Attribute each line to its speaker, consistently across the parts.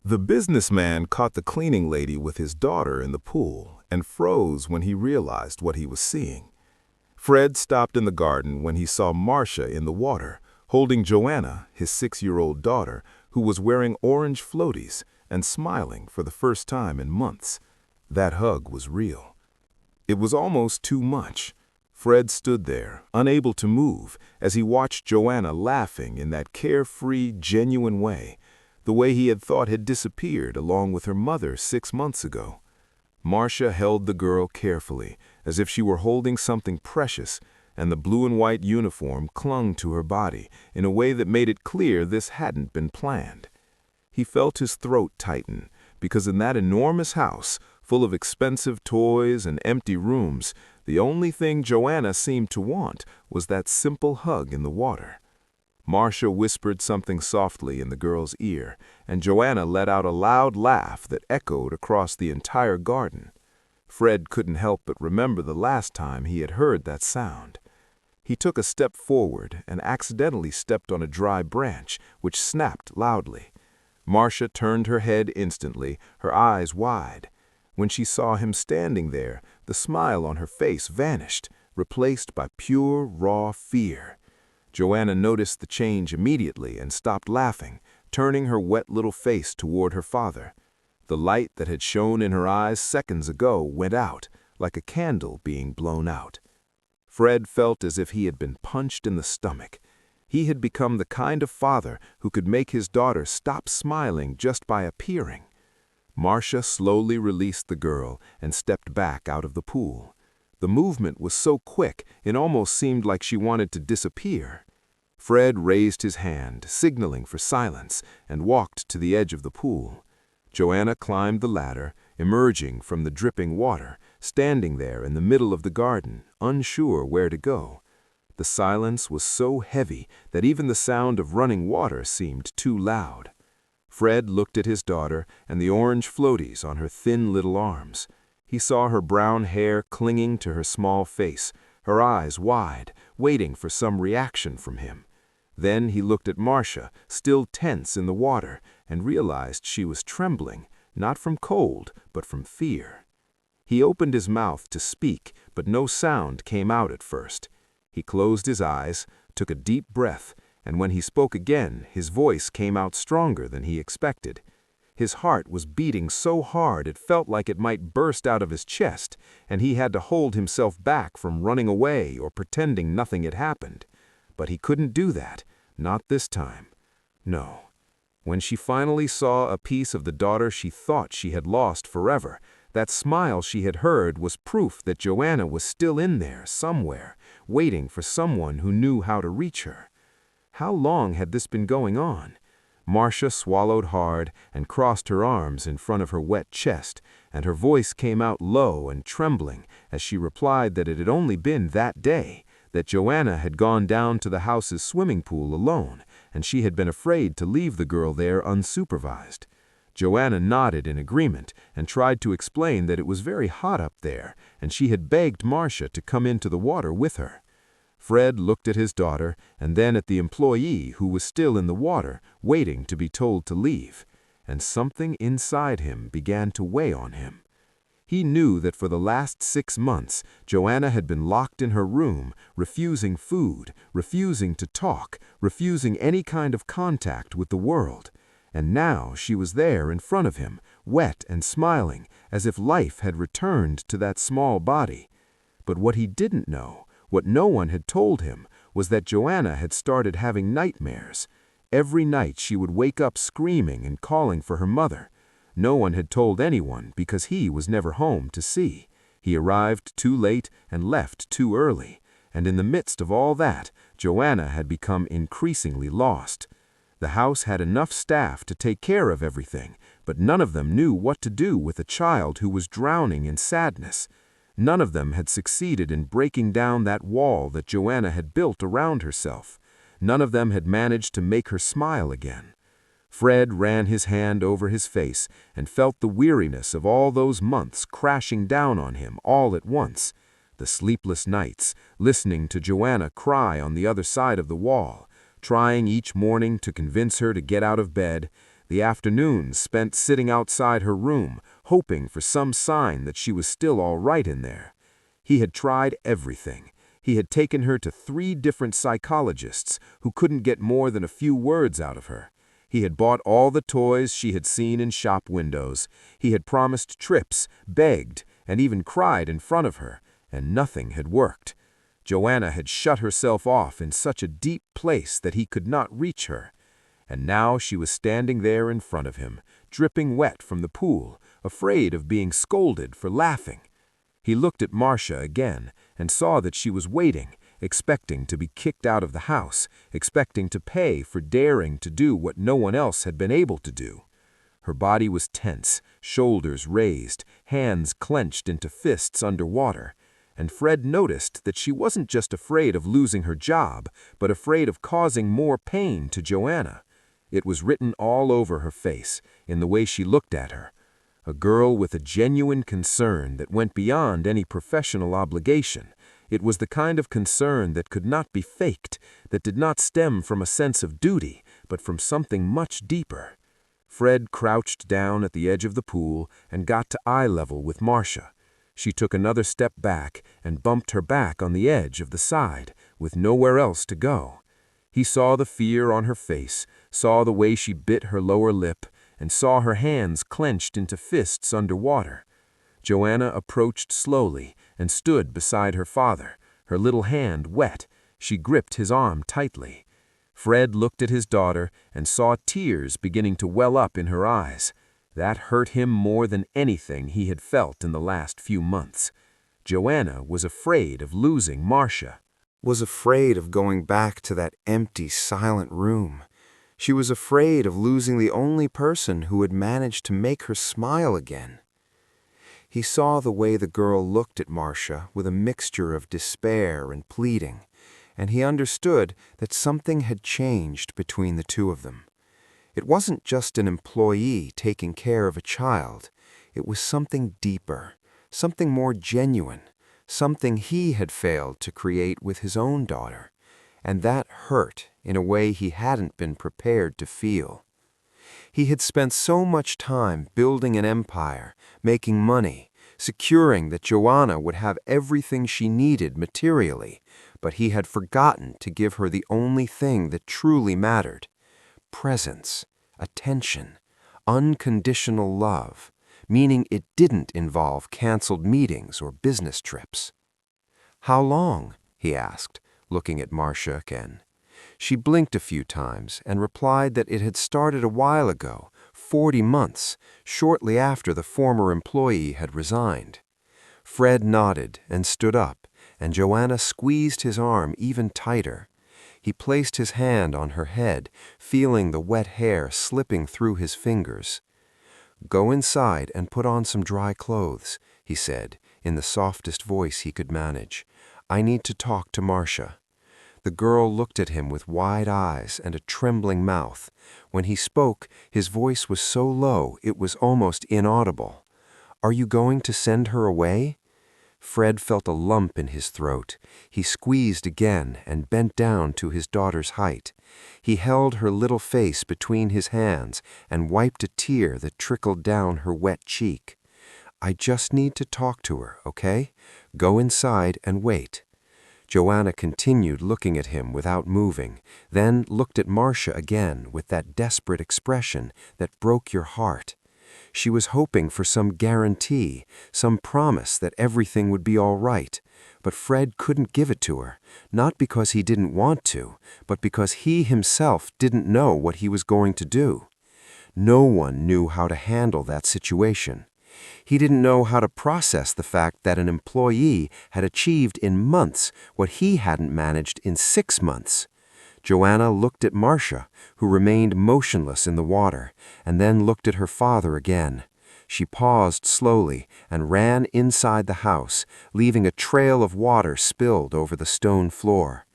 Speaker 1: The businessman caught the cleaning lady with his daughter in the pool and froze when he realized what he was seeing. Fred stopped in the garden when he saw Marcia in the water, holding Joanna, his 6-year-old daughter, who was wearing orange floaties and smiling for the first time in months. That hug was real. It was almost too much. Fred stood there, unable to move, as he watched Joanna laughing in that carefree, genuine way, the way he had thought had disappeared along with her mother 6 months ago. Marcia held the girl carefully, as if she were holding something precious, and the blue and white uniform clung to her body in a way that made it clear this hadn't been planned. He felt his throat tighten, because in that enormous house, full of expensive toys and empty rooms, the only thing Joanna seemed to want was that simple hug in the water. Marcia whispered something softly in the girl's ear, and Joanna let out a loud laugh that echoed across the entire garden. Fred couldn't help but remember the last time he had heard that sound. He took a step forward and accidentally stepped on a dry branch, which snapped loudly. Marcia turned her head instantly, her eyes wide. When she saw him standing there, the smile on her face vanished, replaced by pure, raw fear. Joanna noticed the change immediately and stopped laughing, turning her wet little face toward her father. The light that had shone in her eyes seconds ago went out, like a candle being blown out. Fred felt as if he had been punched in the stomach. He had become the kind of father who could make his daughter stop smiling just by appearing. Marcia slowly released the girl and stepped back out of the pool. The movement was so quick, it almost seemed like she wanted to disappear. Fred raised his hand, signaling for silence, and walked to the edge of the pool. Joanna climbed the ladder, emerging from the dripping water, standing there in the middle of the garden, unsure where to go. The silence was so heavy that even the sound of running water seemed too loud. Fred looked at his daughter and the orange floaties on her thin little arms. He saw her brown hair clinging to her small face, her eyes wide, waiting for some reaction from him. Then he looked at Marcia, still tense in the water, and realized she was trembling, not from cold, but from fear. He opened his mouth to speak, but no sound came out at first. He closed his eyes, took a deep breath, and when he spoke again, his voice came out stronger than he expected. His heart was beating so hard it felt like it might burst out of his chest, and he had to hold himself back from running away or pretending nothing had happened. But he couldn't do that, not this time. No. When she finally saw a piece of the daughter she thought she had lost forever, that smile she had heard was proof that Joanna was still in there, somewhere, waiting for someone who knew how to reach her. How long had this been going on? Marcia swallowed hard and crossed her arms in front of her wet chest, and her voice came out low and trembling as she replied that it had only been that day, that Joanna had gone down to the house's swimming pool alone, and she had been afraid to leave the girl there unsupervised. Joanna nodded in agreement and tried to explain that it was very hot up there, and she had begged Marcia to come into the water with her. Fred looked at his daughter and then at the employee who was still in the water, waiting to be told to leave, and something inside him began to weigh on him. He knew that for the last 6 months, Joanna had been locked in her room, refusing food, refusing to talk, refusing any kind of contact with the world. And now she was there in front of him, wet and smiling, as if life had returned to that small body. But what he didn't know, what no one had told him, was that Joanna had started having nightmares. Every night she would wake up screaming and calling for her mother. No one had told anyone because he was never home to see. He arrived too late and left too early, and in the midst of all that, Joanna had become increasingly lost. The house had enough staff to take care of everything, but none of them knew what to do with a child who was drowning in sadness. None of them had succeeded in breaking down that wall that Joanna had built around herself. None of them had managed to make her smile again. Fred ran his hand over his face and felt the weariness of all those months crashing down on him all at once. The sleepless nights, listening to Joanna cry on the other side of the wall, trying each morning to convince her to get out of bed,
Speaker 2: the afternoons spent sitting outside her room, hoping for some sign that she was still all right in there. He had tried everything. He had taken her to 3 different psychologists who couldn't get more than a few words out of her. He had bought all the toys she had seen in shop windows. He had promised trips, begged, and even cried in front of her, and nothing had worked. Joanna had shut herself off in such a deep place that he could not reach her. And now she was standing there in front of him, dripping wet from the pool, afraid of being scolded for laughing. He looked at Marcia again and saw that she was waiting, expecting to be kicked out of the house, expecting to pay for daring to do what no one else had been able to do. Her body was tense, shoulders raised, hands clenched into fists underwater, and Fred noticed that she wasn't just afraid of losing her job, but afraid of causing more pain to Joanna. It was written all over her face, in the way she looked at her. A girl with a genuine concern that went beyond any professional obligation. It was the kind of concern that could not be faked, that did not stem from a sense of duty, but from something much deeper. Fred crouched down at the edge of the pool and got to eye level with Marcia. She took another step back and bumped her back on the edge of the side, with nowhere else to go. He saw the fear on her face, saw the way she bit her lower lip, and saw her hands clenched into fists underwater. Joanna approached slowly and stood beside her father, her little hand wet. She gripped his arm tightly. Fred looked at his daughter and saw tears beginning to well up in her eyes. That hurt him more than anything he had felt in the last few months. Joanna was afraid of losing Marcia.
Speaker 3: Was afraid of going back to that empty, silent room. She was afraid of losing the only person who had managed to make her smile again. He saw the way the girl looked at Marcia with a mixture of despair and pleading, and he understood that something had changed between the two of them. It wasn't just an employee taking care of a child. It was something deeper, something more genuine, something he had failed to create with his own daughter, and that hurt in a way he hadn't been prepared to feel. He had spent so much time building an empire, making money, securing that Joanna would have everything she needed materially, but he had forgotten to give her the only thing that truly mattered: presence, attention, unconditional love, meaning it didn't involve canceled meetings or business trips. "How long?" he asked, looking at Marcia again. She blinked a few times and replied that it had started a while ago, 40 months, shortly after the former employee had resigned. Fred nodded and stood up, and Joanna squeezed his arm even tighter. He placed his hand on her head, feeling the wet hair slipping through his fingers. "Go inside and put on some dry clothes," he said, in the softest voice he could manage. "I need to talk to Marcia." The girl looked at him with wide eyes and a trembling mouth. When he spoke, his voice was so low it was almost inaudible. "Are you going to send her away?" Fred felt a lump in his throat. He squeezed again and bent down to his daughter's height. He held her little face between his hands and wiped a tear that trickled down her wet cheek. "I just need to talk to her, okay? Go inside and wait." Joanna continued looking at him without moving, then looked at Marcia again with that desperate expression that broke your heart. She was hoping for some guarantee, some promise that everything would be all right, but Fred couldn't give it to her, not because he didn't want to, but because he himself didn't know what he was going to do. No one knew how to handle that situation. He didn't know how to process the fact that an employee had achieved in months what he hadn't managed in 6 months. Joanna looked at Marcia, who remained motionless in the water, and then looked at her father again. She paused slowly and ran inside the house, leaving a trail of water spilled over the stone floor.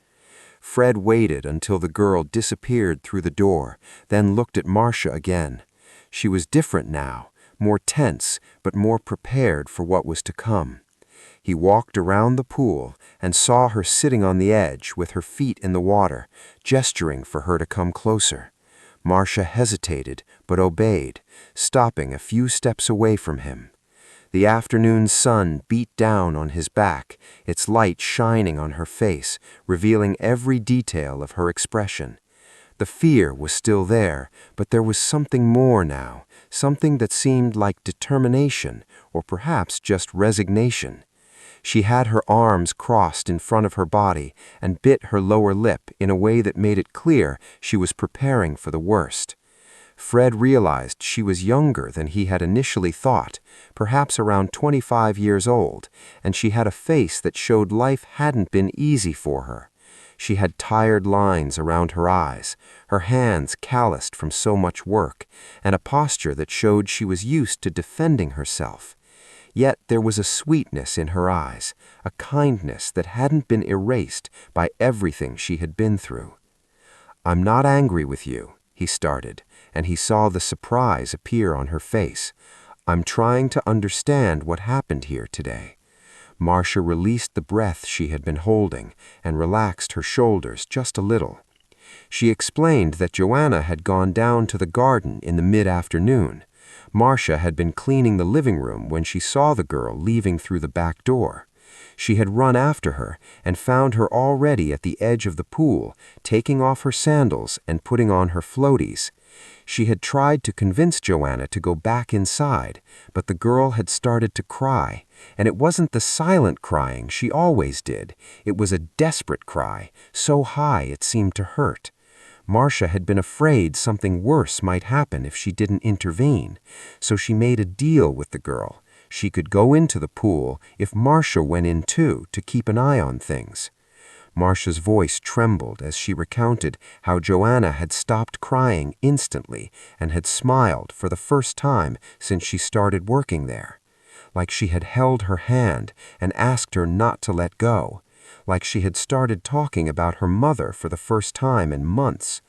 Speaker 3: Fred waited until the girl disappeared through the door, then looked at Marcia again. She was different now, more tense, but more prepared for what was to come. He walked around the pool and saw her sitting on the edge with her feet in the water, gesturing for her to come closer.
Speaker 2: Marcia hesitated, but obeyed, stopping a few steps away from him. The afternoon sun beat down on his back, its light shining on her face, revealing every detail of her expression. The fear was still there, but there was something more now, something that seemed like determination, or perhaps just resignation. She had her arms crossed in front of her body and bit her lower lip in a way that made it clear she was preparing for the worst. Fred realized she was younger than he had initially thought, perhaps around 25 years old, and she had a face that showed life hadn't been easy for her. She had tired lines around her eyes, her hands calloused from so much work, and a posture that showed she was used to defending herself. Yet there was a sweetness in her eyes, a kindness that hadn't been erased by everything she had been through. "I'm not angry with you," he started, and he saw the surprise appear on her face. "I'm trying to understand what happened here today." Marcia released the breath she had been holding and relaxed her shoulders just a little. She explained that Joanna had gone down to the garden in the mid-afternoon. Marcia had been cleaning the living room when she saw the girl leaving through the back door. She had run after her and found her already at the edge of the pool, taking off her sandals and putting on her floaties. She had tried to convince Joanna to go back inside, but the girl had started to cry, and it wasn't the silent crying she always did. It was a desperate cry, so high it seemed to hurt. Marcia had been afraid something worse might happen if she didn't intervene, so she made a deal with the girl. She could go into the pool if Marcia went in too, to keep an eye on things. Marcia's voice trembled as she recounted how Joanna had stopped crying instantly and had smiled for the first time since she started working there. Like she had held her hand and asked her not to let go. Like she had started talking about her mother for the first time in months.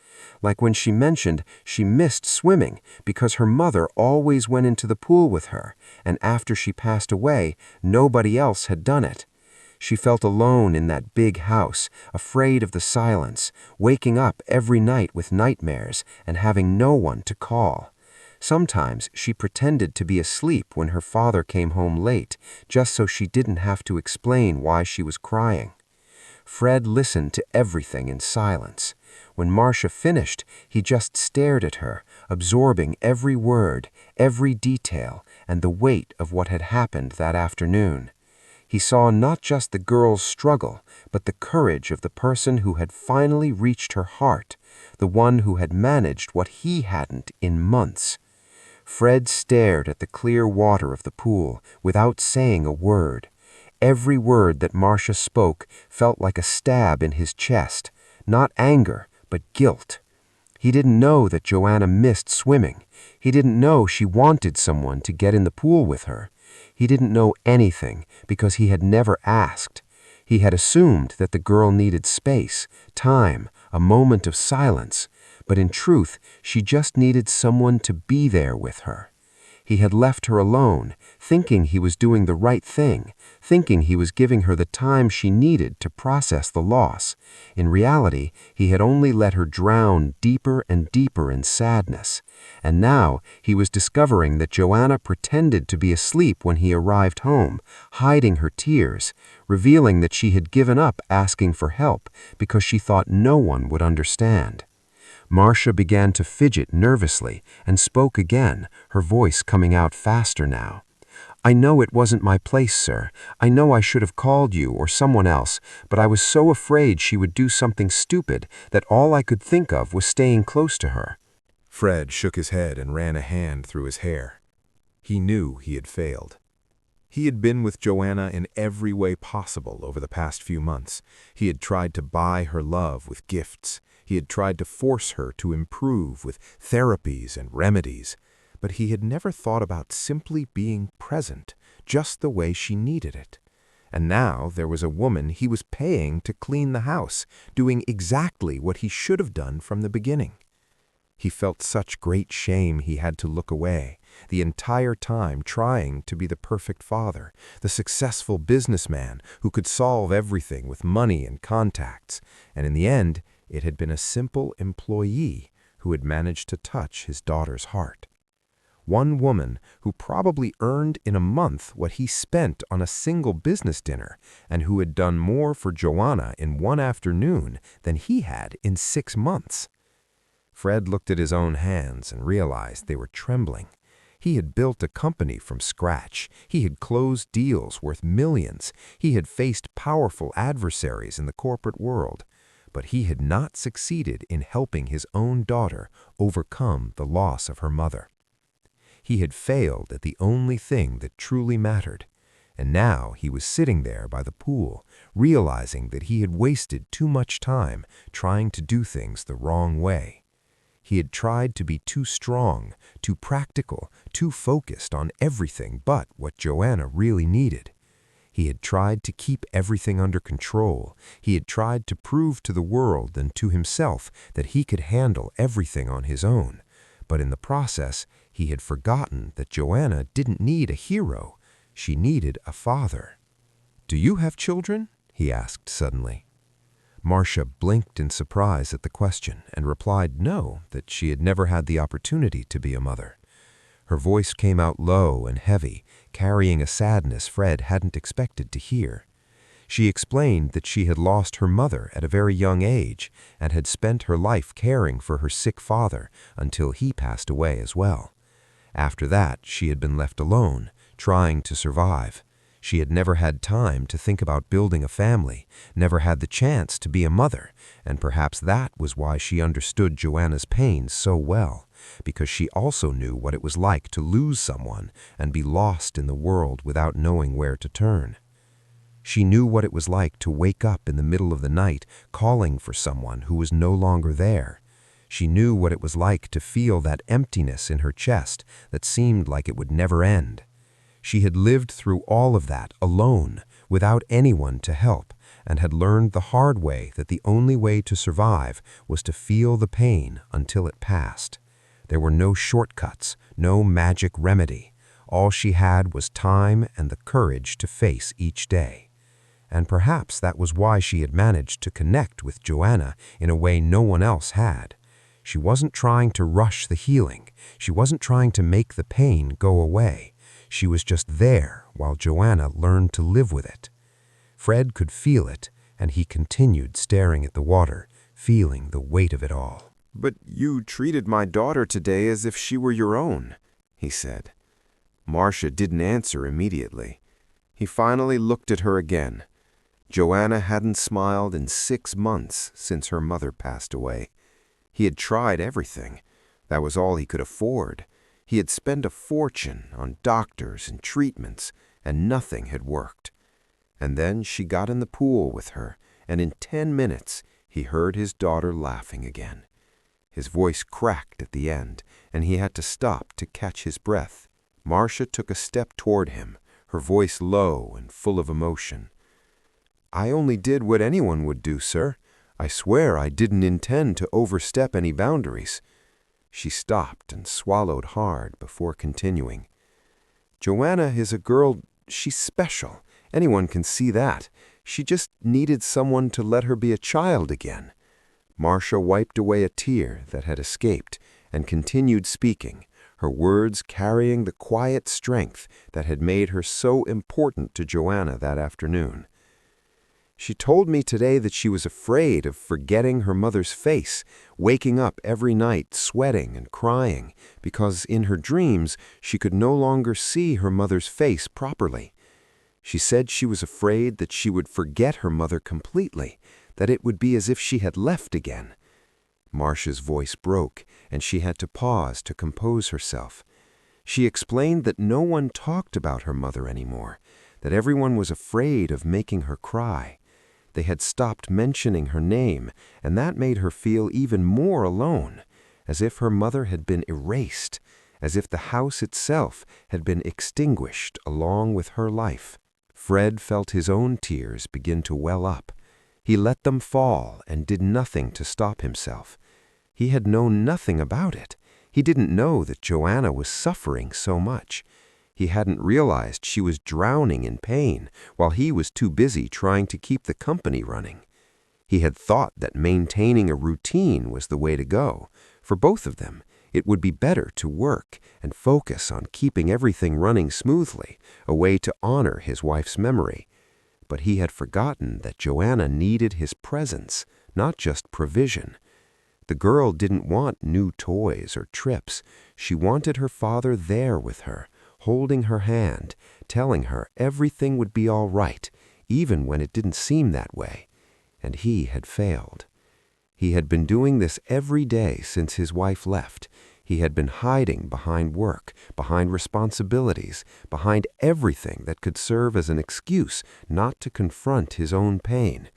Speaker 2: Like when she mentioned she missed swimming because her mother always went into the pool with her, and after she passed away, nobody else had done it. She felt alone in that big house, afraid of the silence, waking up every night with nightmares and having no one to call. Sometimes she pretended to be asleep when her father came home late, just so she didn't have to explain why she was crying. Fred listened to everything in silence. When Marcia finished, he just stared at her, absorbing every word, every detail, and the weight of what had happened that afternoon. He saw not just the girl's struggle, but the courage of the person who had finally reached her heart, the one who had managed what he hadn't in months. Fred stared at the clear water of the pool without saying a word. Every word that Marcia spoke felt like a stab in his chest, not anger, but guilt. He didn't know that Joanna missed swimming. He didn't know she wanted someone to get in the pool with her. He didn't know anything because he had never asked. He had assumed that the girl needed space, time, a moment of silence, but in truth, she just needed someone to be there with her. He had left her alone, thinking he was doing the right thing, thinking he was giving her the time she needed to process the loss. In reality, he had only let her drown deeper and deeper in sadness. And now he was discovering that Joanna pretended to be asleep when he arrived home, hiding her tears, revealing that she had given up asking for help because she thought no one would understand. Marcia began to fidget nervously and spoke again, her voice coming out faster now. "I know it wasn't my place, sir. I know I should have called you or someone else, but I was so afraid she would do something stupid that all I could think of was staying close to her."
Speaker 1: Fred shook his head and ran a hand through his hair. He knew he had failed. He had been with Joanna in every way possible over the past few months. He had tried to buy her love with gifts. He had tried to force her to improve with therapies and remedies. But he had never thought about simply being present, just the way she needed it. And now there was a woman he was paying to clean the house, doing exactly what he should have done from the beginning. He felt such great shame he had to look away, the entire time trying to be the perfect father, the successful businessman who could solve everything with money and contacts, and in the end, it had been a simple employee
Speaker 2: who had managed to touch his daughter's heart. One woman who probably earned in a month what he spent on a single business dinner, and who had done more for Joanna in one afternoon than he had in 6 months. Fred looked at his own hands and realized they were trembling. He had built a company from scratch. He had closed deals worth millions. He had faced powerful adversaries in the corporate world. But he had not succeeded in helping his own daughter overcome the loss of her mother. He had failed at the only thing that truly mattered, and now he was sitting there by the pool, realizing that he had wasted too much time trying to do things the wrong way. He had tried to be too strong, too practical, too focused on everything but what Joanna really needed. He had tried to keep everything under control. He had tried to prove to the world and to himself that he could handle everything on his own. But in the process, he had forgotten that Joanna didn't need a hero. She needed a father. "Do you have children?" he asked suddenly. Marcia blinked in surprise at the question and replied no, that she had never had the opportunity to be a mother. Her voice came out low and heavy, carrying a sadness Fred hadn't expected to hear. She explained that she had lost her mother at a very young age and had spent her life caring for her sick father until he passed away as well. After that, she had been left alone, trying to survive. She had never had time to think about building a family, never had the chance to be a mother, and perhaps that was why she understood Joanna's pain so well, because she also knew what it was like to lose someone and be lost in the world without knowing where to turn. She knew what it was like to wake up in the middle of the night calling for someone who was no longer there. She knew what it was like to feel that emptiness in her chest that seemed like it would never end. She had lived through all of that alone, without anyone to help, and had learned the hard way that the only way to survive was to feel the pain until it passed. There were no shortcuts, no magic remedy. All she had was time and the courage to face each day. And perhaps that was why she had managed to connect with Joanna in a way no one else had. She wasn't trying to rush the healing. She wasn't trying to make the pain go away. She was just there while Joanna learned to live with it. Fred could feel it, and he continued staring at the water, feeling the weight of it all.
Speaker 3: "But you treated my daughter today as if she were your own," he said. Marcia didn't answer immediately. He finally looked at her again. Joanna hadn't smiled in 6 months since her mother passed away. He had tried everything. That was all he could afford. He had spent a fortune on doctors and treatments, and nothing had worked. And then she got in the pool with her, and in 10 minutes he heard his daughter laughing again. His voice cracked at the end, and he had to stop to catch his breath. Marcia took a step toward him, her voice low and full of emotion. "I only did what anyone would do, sir. I swear I didn't intend to overstep any boundaries." She stopped and swallowed hard before continuing. "Joanna is a girl, she's special. Anyone can see that. She just needed someone to let her be a child again." Marcia wiped away a tear that had escaped and continued speaking, her words carrying the quiet strength that had made her so important to Joanna that afternoon. "She told me today that she was afraid of forgetting her mother's face, waking up every night sweating and crying, because in her dreams she could no longer see her mother's face properly. She said she was afraid that she would forget her mother completely, that it would be as if she had left again." Marcia's voice broke, and she had to pause to compose herself. She explained that no one talked about her mother anymore, that everyone was afraid of making her cry. They had stopped mentioning her name, and that made her feel even more alone, as if her mother had been erased, as if the house itself had been extinguished along with her life. Fred felt his own tears begin to well up. He let them fall and did nothing to stop himself. He had known nothing about it. He didn't know that Joanna was suffering so much. He hadn't realized she was drowning in pain while he was too busy trying to keep the company running. He had thought that maintaining a routine was the way to go,
Speaker 2: For both of them, it would be better to work and focus on keeping everything running smoothly, a way to honor his wife's memory. But he had forgotten that Joanna needed his presence, not just provision. The girl didn't want new toys or trips. She wanted her father there with her, holding her hand, telling her everything would be all right, even when it didn't seem that way. And he had failed. He had been doing this every day since his wife left. He had been hiding behind work, behind responsibilities, behind everything that could serve as an excuse not to confront his own pain.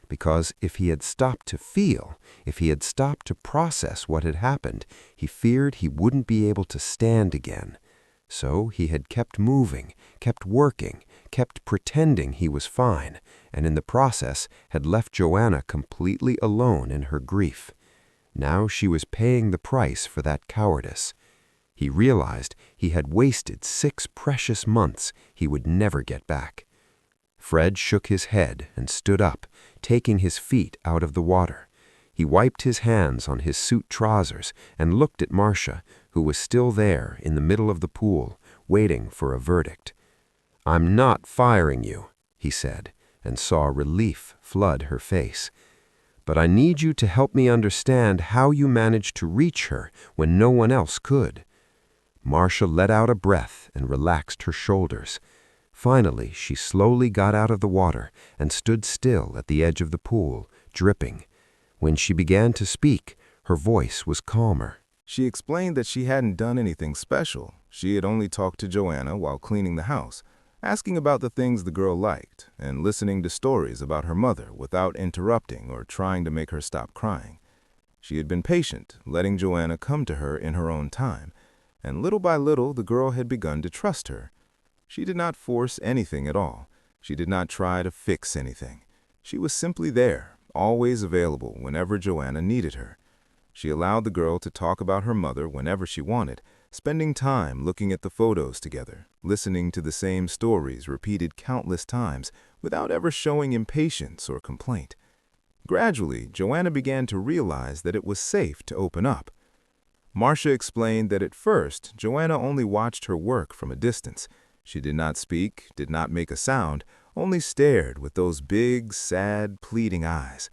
Speaker 2: Because if he had stopped to feel, if he had stopped to process what had happened, he feared he wouldn't be able to stand again. So he had kept moving, kept working, kept pretending he was fine, and in the process had left Joanna completely alone in her grief. Now she was paying the price for that cowardice. He realized he had wasted 6 precious months he would never get back. Fred shook his head and stood up, taking his feet out of the water. He wiped his hands on his suit trousers and looked at Marcia, who was still there in the middle of the pool, waiting for a verdict. "I'm not firing you," he said, and saw relief flood her face. "But I need you to help me understand how you managed to reach her when no one else could." Marcia let out a breath and relaxed her shoulders. Finally, she slowly got out of the water and stood still at the edge of the pool, dripping. When she began to speak, her voice was calmer.
Speaker 1: She explained that she hadn't done anything special. She had only talked to Joanna while cleaning the house, asking about the things the girl liked, and listening to stories about her mother without interrupting or trying to make her stop crying. She had been patient, letting Joanna come to her in her own time, and little by little the girl had begun to trust her. She did not force anything at all. She did not try to fix anything. She was simply there, always available whenever Joanna needed her. She allowed the girl to talk about her mother whenever she wanted, spending time looking at the photos together, listening to the same stories repeated countless times without ever showing impatience or complaint. Gradually, Joanna began to realize that it was safe to open up. Marcia explained that at first, Joanna only watched her work from a distance. She did not speak, did not make a sound, only stared with those big, sad, pleading eyes.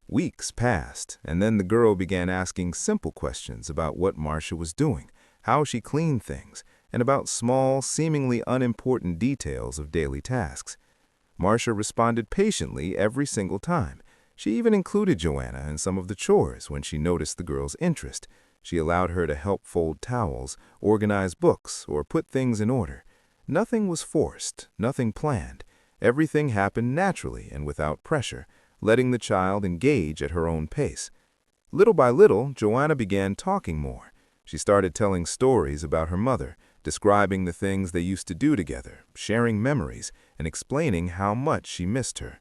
Speaker 1: Weeks passed, and then the girl began asking simple questions about what Marcia was doing, how she cleaned things, and about small, seemingly unimportant details of daily tasks. Marcia responded patiently every single time. She even included Joanna in some of the chores when she noticed the girl's interest. She allowed her to help fold towels, organize books, or put things in order. Nothing was forced, nothing planned. Everything happened naturally and without pressure, letting the child engage at her own pace. Little by little, Joanna began talking more. She started telling stories about her mother, describing the things they used to do together, sharing memories, and explaining how much she missed her.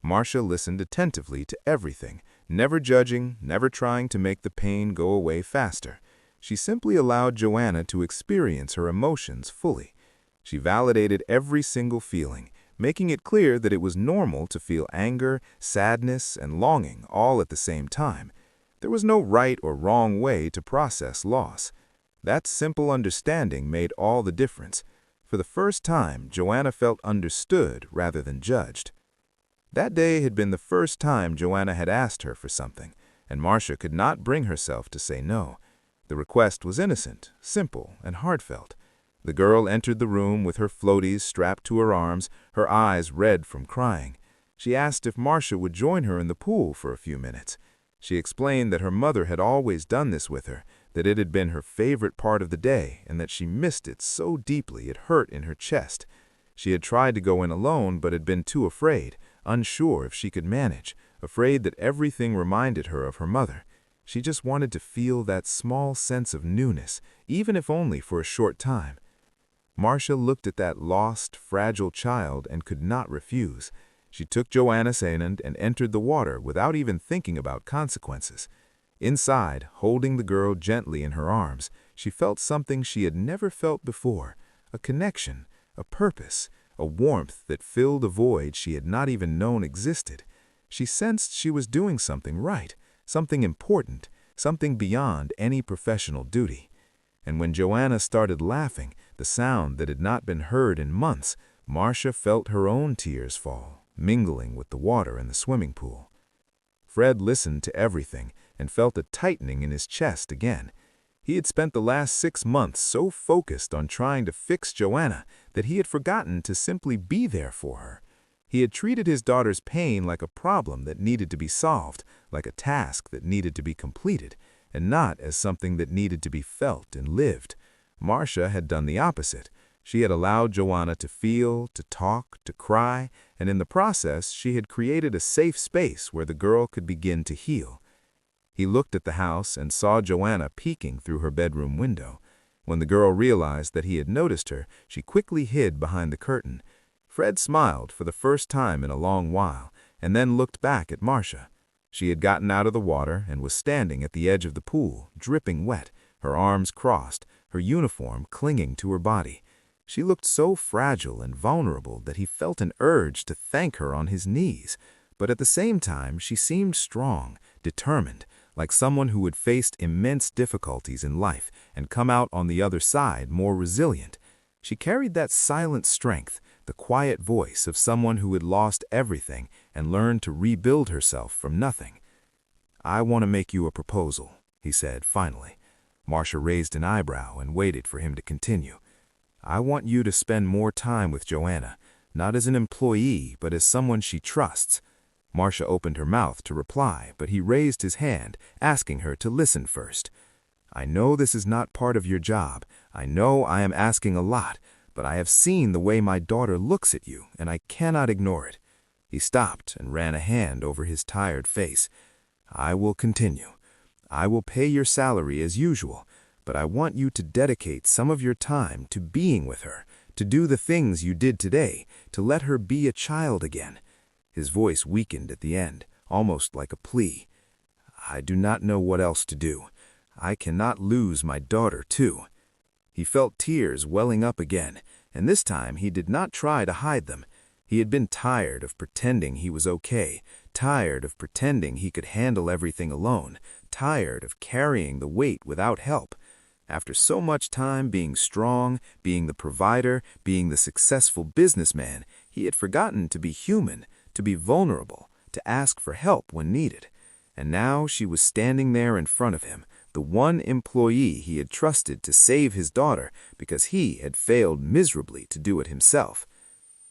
Speaker 1: Marcia listened attentively to everything, never judging, never trying to make the pain go away faster. She simply allowed Joanna to experience her emotions fully. She validated every single feeling, making it clear that it was normal to feel anger, sadness, and longing all at the same time. There was no right or wrong way to process loss. That simple understanding made all the difference. For the first time, Joanna felt understood rather than judged. That day had been the first time Joanna had asked her for something, and Marcia could not bring herself to say no. The request was innocent, simple, and heartfelt. The girl entered the room with her floaties strapped to her arms, her eyes red from crying. She asked if Marcia would join her in the pool for a few minutes. She explained that her mother had always done this with her, that it had been her favorite part of the day, and that she missed it so deeply it hurt in her chest. She had tried to go in alone but had been too afraid, unsure if she could manage, afraid that everything reminded her of her mother. She just wanted to feel that small sense of newness, even if only for a short time. Marcia looked at that lost, fragile child and could not refuse. She took Joanna's hand and entered the water without even thinking about consequences. Inside, holding the girl gently in her arms, she felt something she had never felt before, a connection, a purpose, a warmth that filled a void she had not even known existed. She sensed she was doing something right, something important.
Speaker 2: something beyond any professional duty. And when Joanna started laughing, the sound that had not been heard in months, Marcia felt her own tears fall, mingling with the water in the swimming pool. Fred listened to everything and felt a tightening in his chest again. He had spent the last 6 months so focused on trying to fix Joanna that he had forgotten to simply be there for her. He had treated his daughter's pain like a problem that needed to be solved, like a task that needed to be completed, and not as something that needed to be felt and lived. Marcia had done the opposite. She had allowed Joanna to feel, to talk, to cry, and in the process she had created a safe space where the girl could begin to heal. He looked at the house and saw Joanna peeking through her bedroom window. When the girl realized that he had noticed her, she quickly hid behind the curtain. Fred smiled for the first time in a long while, and then looked back at Marcia. She had gotten out of the water and was standing at the edge of the pool, dripping wet, her arms crossed, her uniform clinging to her body. She looked so fragile and vulnerable that he felt an urge to thank her on his knees. But at the same time, she seemed strong, determined, like someone who had faced immense difficulties in life and come out on the other side more resilient. She carried that silent strength, the quiet voice of someone who had lost everything and learned to rebuild herself from nothing. "I want to make you a proposal," he said finally. Marcia raised an eyebrow and waited for him to continue. "I want you to spend more time with Joanna, not as an employee, but as someone she trusts." Marcia opened her mouth to reply, but he raised his hand, asking her to listen first. "I know this is not part of your job. I know I am asking a lot, but I have seen the way my daughter looks at you, and I cannot ignore it." He stopped and ran a hand over his tired face. "I will continue. I will pay your salary as usual, but I want you to dedicate some of your time to being with her, to do the things you did today, to let her be a child again." His voice weakened at the end, almost like a plea. "I do not know what else to do. I cannot lose my daughter, too." He felt tears welling up again, and this time he did not try to hide them. He had been tired of pretending he was okay, tired of pretending he could handle everything alone, tired of carrying the weight without help. After so much time being strong, being the provider, being the successful businessman, he had forgotten to be human, to be vulnerable, to ask for help when needed. And now she was standing there in front of him, the one employee he had trusted to save his daughter because he had failed miserably to do it himself.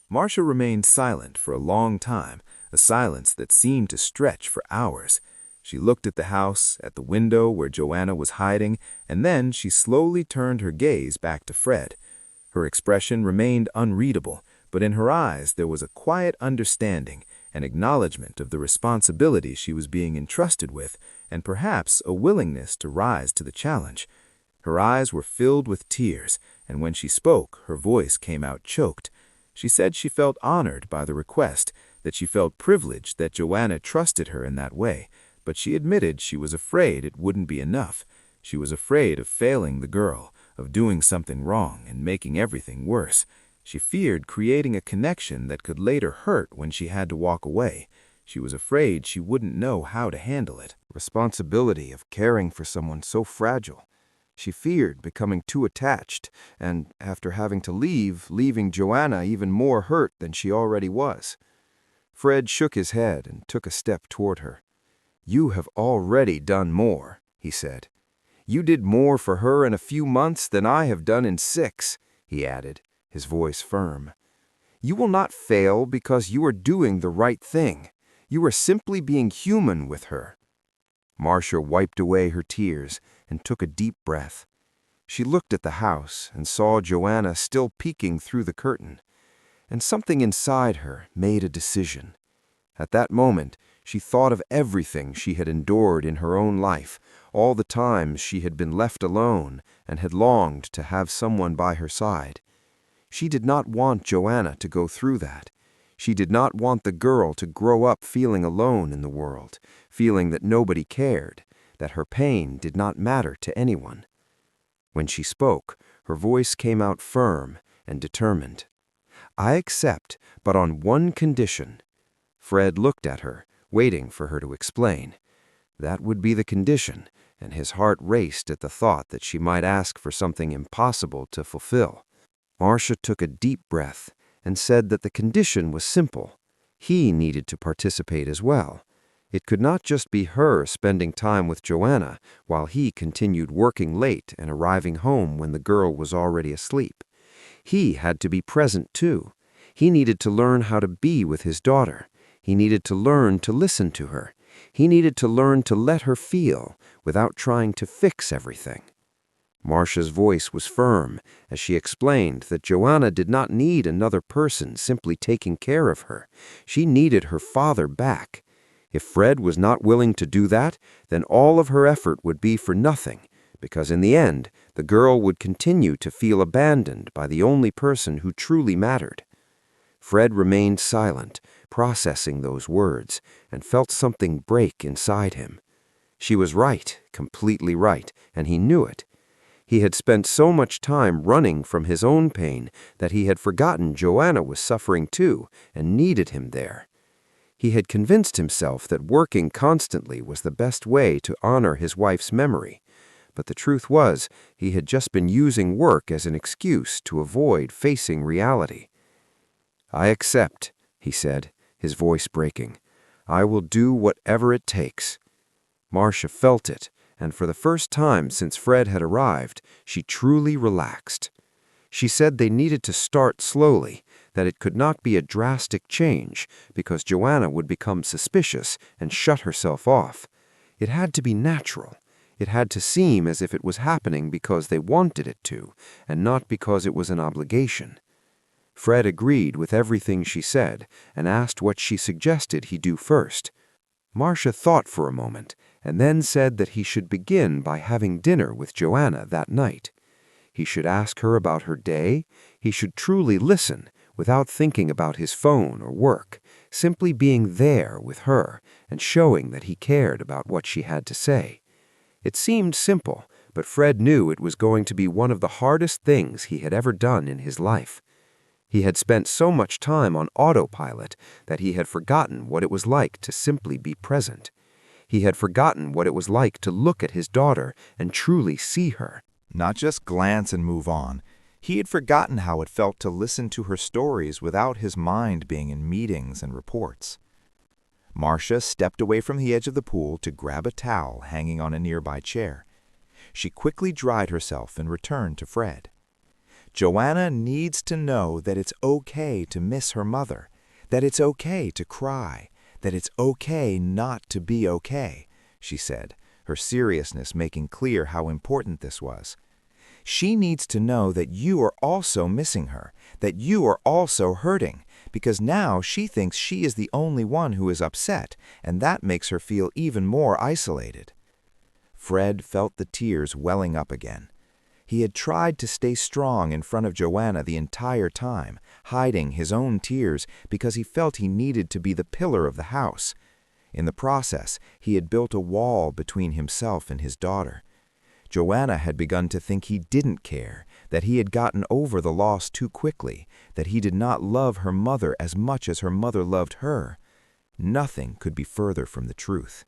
Speaker 2: Marcia remained silent for a long time, a silence that seemed to stretch for hours. She looked at the house, at the window where Joanna was hiding, and then she slowly turned her gaze back to Fred. Her expression remained unreadable, but in her eyes there was a quiet understanding, an acknowledgement of the responsibility she was being entrusted with, and perhaps a willingness to rise to the challenge. Her eyes were filled with tears, and when she spoke, her voice came out choked. She said she felt honored by the request, that she felt privileged that Joanna trusted her in that way, but she admitted she was afraid it wouldn't be enough. She was afraid of failing the girl, of doing something wrong and making everything worse. She feared creating a connection that could later hurt when she had to walk away. She was afraid she wouldn't know how to handle it.
Speaker 3: Responsibility of caring for someone so fragile. She feared becoming too attached, and after having to leaving Joanna even more hurt than she already was. Fred shook his head and took a step toward her. "You have already done more," he said. "You did more for her in a few months than I have done in 6, he added, his voice firm. "You will not fail because you are doing the right thing. You are simply being human with her." Marcia wiped away her tears and took a deep breath. She looked at the house and saw Joanna still peeking through the curtain, and something inside her made a decision. At that moment, she thought of everything she had endured in her own life, all the times she had been left alone and had longed to have someone by her side. She did not want Joanna to go through that. She did not want the girl to grow up feeling alone in the world, feeling that nobody cared, that her pain did not matter to anyone. When she spoke, her voice came out firm and determined. "I accept, but on one condition." Fred looked at her, waiting for her to explain. That would be the condition, and his heart raced at the thought that she might ask for something impossible to fulfill. Marcia took a deep breath and said that the condition was simple. He needed to participate as well. It could not just be her spending time with Joanna while he continued working late and arriving home when the girl was already asleep. He had to be present too. He needed to learn how to be with his daughter. He needed to learn to listen to her. He needed to learn to let her feel without trying to fix everything. Marcia's voice was firm as she explained that Joanna did not need another person simply taking care of her. She needed her father back. If Fred was not willing to do that, then all of her effort would be for nothing, because in the end, the girl would continue to feel abandoned by the only person who truly mattered. Fred remained silent, processing those words, and felt something break inside him. She was right, completely right, and he knew it. He had spent so much time running from his own pain that he had forgotten Joanna was suffering too and needed him there. He had convinced himself that working constantly was the best way to honor his wife's memory. But the truth was, he had just been using work as an excuse to avoid facing reality. "I accept," he said, his voice breaking. "I will do whatever it takes." Marcia felt it, and for the first time since Fred had arrived, she truly relaxed. She said they needed to start slowly, that it could not be a drastic change because Joanna would become suspicious and shut herself off. It had to be natural. It had to seem as if it was happening because they wanted it to, and not because it was an obligation. Fred agreed with everything she said and asked what she suggested he do first. Marcia thought for a moment and then said that he should begin by having dinner with Joanna that night. He should ask her about her day. He should truly listen without thinking about his phone or work, simply being there with her and showing that he cared about what she had to say. It seemed simple, but Fred knew it was going to be one of the hardest things he had ever done in his life. He had spent so much time on autopilot that he had forgotten what it was like to simply be present. He had forgotten what it was like to look at his daughter and truly see her.
Speaker 1: Not just glance and move on. He had forgotten how it felt to listen to her stories without his mind being in meetings and reports. Marcia stepped away from the edge of the pool to grab a towel hanging on a nearby chair. She quickly dried herself and returned to Fred. Joanna needs to know that it's okay to miss her mother, that it's okay to cry, that it's okay not to be okay, she said, her seriousness making clear how important this was. She needs to know that you are also missing her, that you are also hurting, because now she thinks she is the only one who is upset, and that makes her feel even more isolated. Fred felt the tears welling up again. He had tried to stay strong in front of Joanna the entire time, hiding his own tears because he felt he needed to be the pillar of the house. In the process, he had built a wall between himself and his daughter. Joanna had begun to think he didn't care, that he had gotten over the loss too quickly, that he did not love her mother as much as her mother loved her. Nothing could be further from the truth.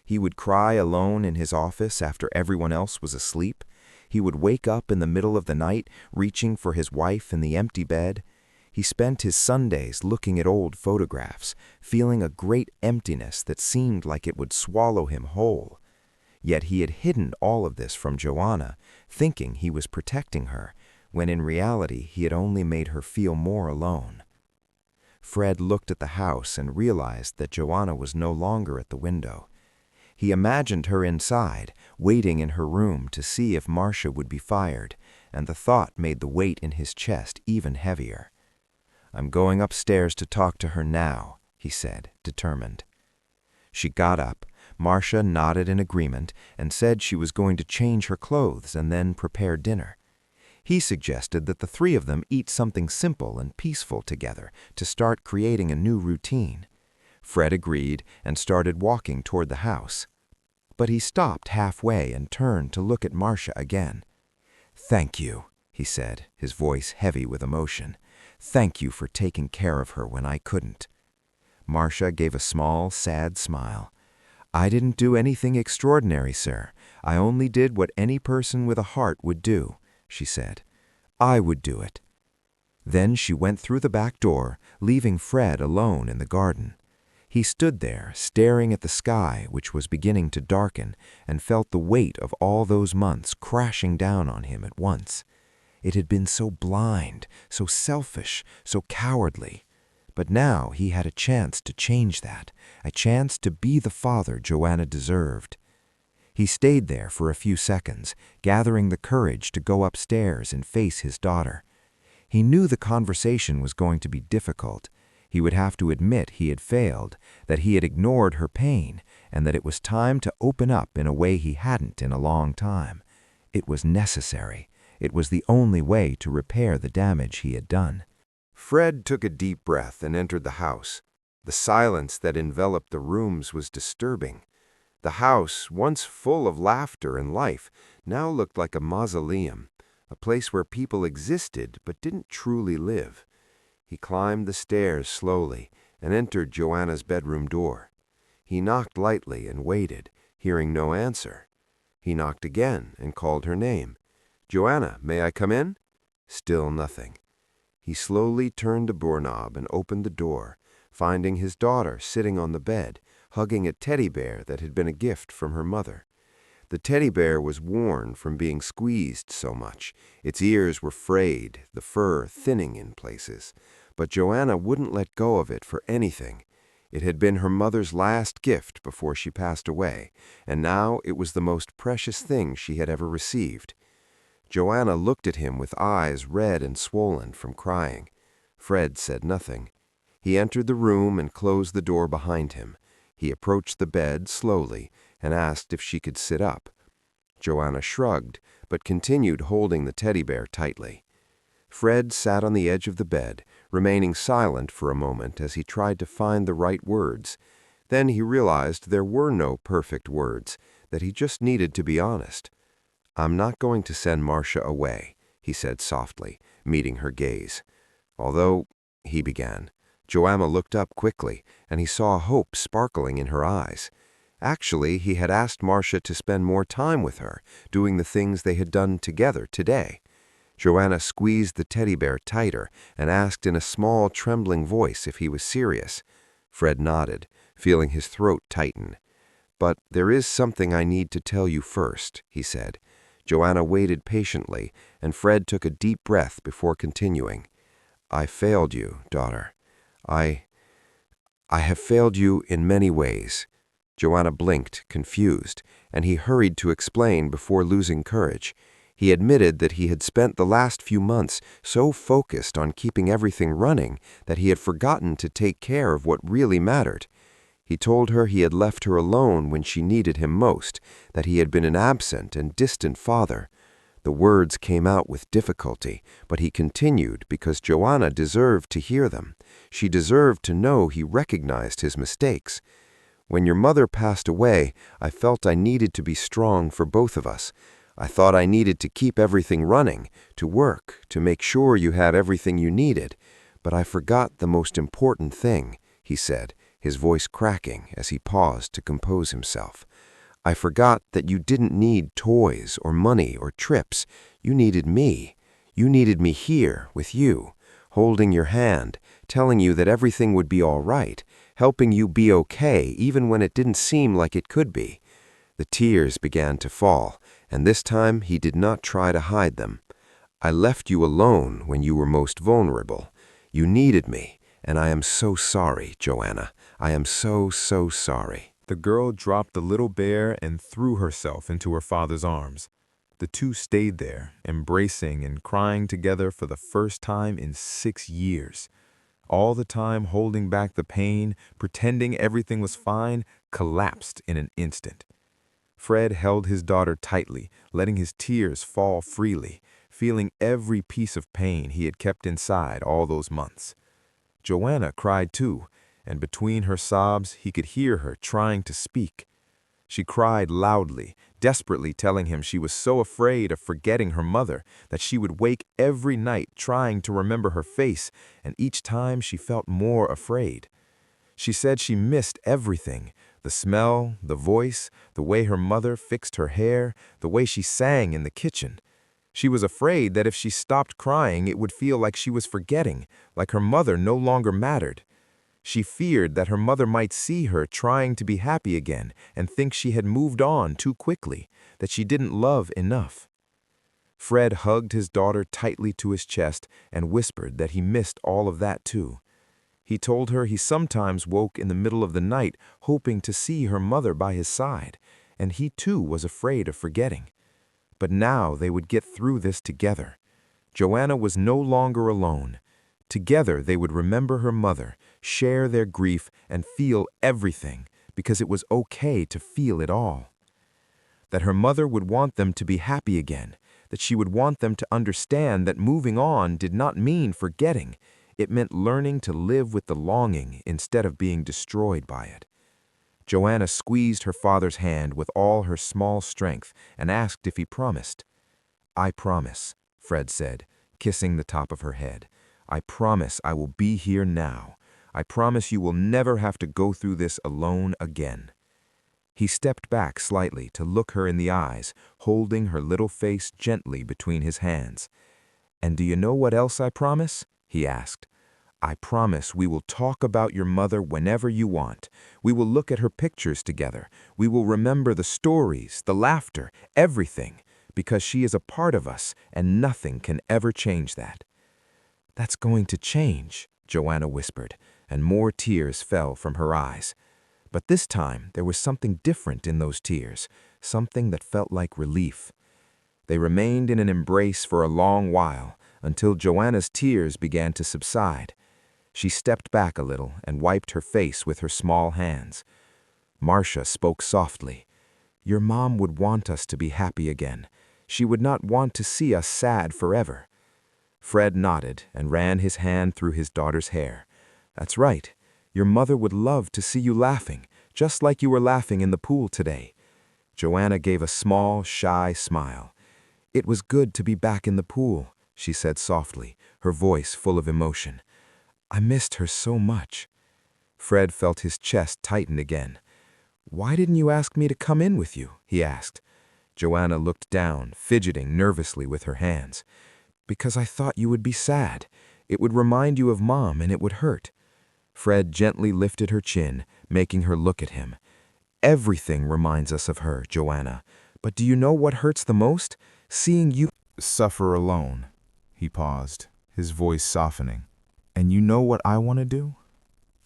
Speaker 1: He would cry alone in his office after everyone else was asleep. He would wake up in the middle of the night, reaching for his wife in the empty bed. He spent his Sundays looking at old photographs, feeling a great emptiness that seemed like it would swallow him whole. Yet he had hidden all of this from Joanna, thinking he was protecting her, when in reality he had only made her feel more alone. Fred looked at the house and realized that Joanna was no longer at the window. He imagined her inside, waiting in her room to see if Marcia would be fired, and the thought made the weight in his chest even heavier. "I'm going upstairs to talk to her now," he said, determined. She got up. Marcia nodded in agreement and said she was going to change her clothes and then prepare dinner. He suggested that the three of them eat something simple and peaceful together to start creating a new routine. Fred agreed and started walking toward the house. But he stopped halfway and turned to look at Marcia again. "Thank you," he said, his voice heavy with emotion. "Thank you for taking care of her when I couldn't." Marcia gave a small, sad smile.
Speaker 2: "I didn't do anything extraordinary, sir. I only did what any person with a heart would do," she said. "I would do it." Then she went through the back door, leaving Fred alone in the garden. He stood there, staring at the sky, which was beginning to darken, and felt the weight of all those months crashing down on him at once. It had been so blind, so selfish, so cowardly. But now he had a chance to change that, a chance to be the father Joanna deserved. He stayed there for a few seconds, gathering the courage to go upstairs and face his daughter. He knew the conversation was going to be difficult. He would have to admit he had failed, that he had ignored her pain, and that it was time to open up in a way he hadn't in a long time. It was necessary. It was the only way to repair the damage he had done.
Speaker 3: Fred took a deep breath and entered the house. The silence that enveloped the rooms was disturbing. The house, once full of laughter and life, now looked like a mausoleum, a place where people existed but didn't truly live. He climbed the stairs slowly and entered Joanna's bedroom door. He knocked lightly and waited, hearing no answer. He knocked again and called her name. "Joanna, may I come in?" Still nothing. He slowly turned the doorknob and opened the door, finding his daughter sitting on the bed, hugging a teddy bear that had been a gift from her mother. The teddy bear was worn from being squeezed so much. Its ears were frayed, the fur thinning in places. But Joanna wouldn't let go of it for anything. It had been her mother's last gift before she passed away, and now it was the most precious thing she had ever received. Joanna looked at him with eyes red and swollen from crying. Fred said nothing. He entered the room and closed the door behind him. He approached the bed slowly and asked if she could sit up. Joanna shrugged, but continued holding the teddy bear tightly. Fred sat on the edge of the bed, remaining silent for a moment as he tried to find the right words. Then he realized there were no perfect words, that he just needed to be honest. "I'm not going to send Marcia away," he said softly, meeting her gaze. "Although," he began. Joanna looked up quickly, and he saw hope sparkling in her eyes. Actually, he had asked Marcia to spend more time with her, doing the things they had done together today. Joanna squeezed the teddy bear tighter and asked in a small, trembling voice if he was serious. Fred nodded, feeling his throat tighten. "But there is something I need to tell you first," he said. Joanna waited patiently, and Fred took a deep breath before continuing. "I failed you, daughter. I have failed you in many ways." Joanna blinked, confused, and he hurried to explain before losing courage. He admitted that he had spent the last few months so focused on keeping everything running that he had forgotten to take care of what really mattered. He told her he had left her alone when she needed him most, that he had been an absent and distant father. The words came out with difficulty, but he continued because Joanna deserved to hear them. She deserved to know he recognized his mistakes. "When your mother passed away, I felt I needed to be strong for both of us. I thought I needed to keep everything running, to work, to make sure you had everything you needed. But I forgot the most important thing," he said, his voice cracking as he paused to compose himself. "I forgot that you didn't need toys or money or trips. You needed me. You needed me here with you, holding your hand, telling you that everything would be all right, helping you be okay even when it didn't seem like it could be." The tears began to fall, and this time he did not try to hide them. "I left you alone when you were most vulnerable. You needed me, and I am so sorry, Joanna. I am so sorry."
Speaker 1: The girl dropped the little bear and threw herself into her father's arms. The two stayed there, embracing and crying together for the first time in 6 years. All the time holding back the pain, pretending everything was fine, collapsed in an instant. Fred held his daughter tightly, letting his tears fall freely, feeling every piece of pain he had kept inside all those months. Joanna cried too, and between her sobs he could hear her trying to speak. She cried loudly, desperately telling him she was so afraid of forgetting her mother that she would wake every night trying to remember her face, and each time she felt more afraid. She said she missed everything,
Speaker 2: The smell, the voice, the way her mother fixed her hair, the way she sang in the kitchen. She was afraid that if she stopped crying, it would feel like she was forgetting, like her mother no longer mattered. She feared that her mother might see her trying to be happy again and think she had moved on too quickly, that she didn't love enough. Fred hugged his daughter tightly to his chest and whispered that he missed all of that too. He told her he sometimes woke in the middle of the night hoping to see her mother by his side, and he too was afraid of forgetting. But now they would get through this together. Joanna was no longer alone. Together they would remember her mother, share their grief, and feel everything, because it was okay to feel it all. That her mother would want them to be happy again, that she would want them to understand that moving on did not mean forgetting. It meant learning to live with the longing instead of being destroyed by it. Joanna squeezed her father's hand with all her small strength and asked if he promised. "I promise," Fred said, kissing the top of her head. "I promise I will be here now. I promise you will never have to go through this alone again." He stepped back slightly to look her in the eyes, holding her little face gently between his hands. "And do you know what else I promise?" he asked. "I promise we will talk about your mother whenever you want. We will look at her pictures together. We will remember the stories, the laughter, everything, because she is a part of us and nothing can ever change that." "That's going to change," Joanna whispered, and more tears fell from her eyes. But this time there was something different in those tears, something that felt like relief. They remained in an embrace for a long while, until Joanna's tears began to subside. She stepped back a little and wiped her face with her small hands. Marcia spoke softly. "Your mom would want us to be happy again. She would not want to see us sad forever." Fred nodded and ran his hand through his daughter's hair. "That's right. Your mother would love to see you laughing, just like you were laughing in the pool today." Joanna gave a small, shy smile. "It was good to be back in the pool," she said softly, her voice full of emotion. "I missed her so much." Fred felt his chest tighten again. "Why didn't you ask me to come in with you?" he asked. Joanna looked down, fidgeting nervously with her hands. "Because I thought you would be sad. It would remind you of Mom and it would hurt." Fred gently lifted her chin, making her look at him. "Everything reminds us of her, Joanna. But do you know what hurts the most? Seeing you
Speaker 1: Suffer alone." He paused, his voice softening. "And you know what I want to do?